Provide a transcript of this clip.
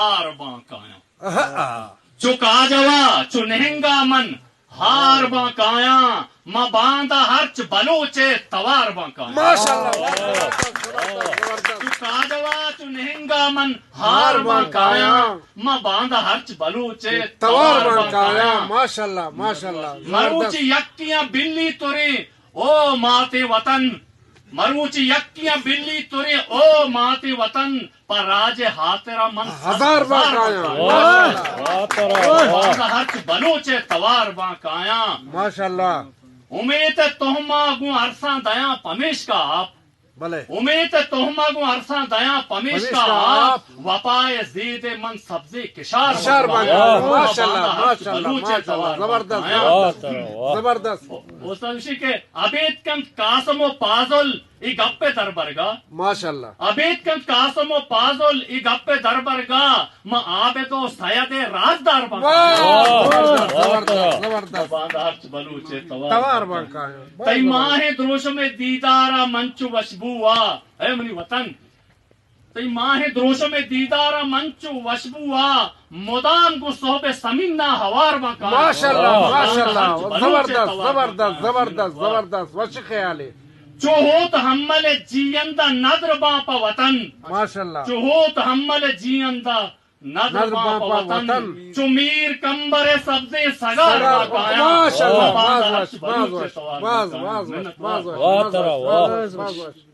ہار باقایا چکا جوا چنہنگا من ہار باقایا ما باندھا ہرچ بلوچے توار باقایا چکا جوا چنہنگا من ہار باقایا ما باندھا ہرچ بلوچے توار باقایا ماشاءاللہ ماشاءاللہ مروچی یکیاں بلی تری او ماتے وطن مروچی یکیاں بلی تری او ماتے وطن پر راج ہاترا من ہزار باقایا ہرچ بلوچے توار باقایا ماشاءاللہ امید تہما گو عرصاں دیاں پمیش کا آپ بھلے امید تہما گو عرصاں دیاں پمیش کا آپ وپائے زید من سبزی کشار باقایا ماشاءاللہ ماشاءاللہ ماشاءاللہ زبردست زبردست اوسنشی کے ابید کند قاسم و پازل ای گپے دربرگا ماشاءاللہ ابید کند قاسم و پازل ای گپے دربرگا ما عابد و سید رازدار زبردست زبردست ہرچ بلوچے توار باقایا تئی ماہ دروش میں دیدارا منچو وشبوا اے منی وطن تئی ماہ دروش میں دیدارا منچو وشبوا مدام کو صحب سمینہ ہوار باقایا ماشاءاللہ ماشاءاللہ زبردست زبردست زبردست زبردست وش خیالی چوہوت حمل جیندہ ندر باپا وطن ماشاءاللہ چوہوت حمل جیندہ ندر باپا وطن چمیر کمبر سبزے سگار باقایا ماشاءاللہ باز باز باز باز باز باز باز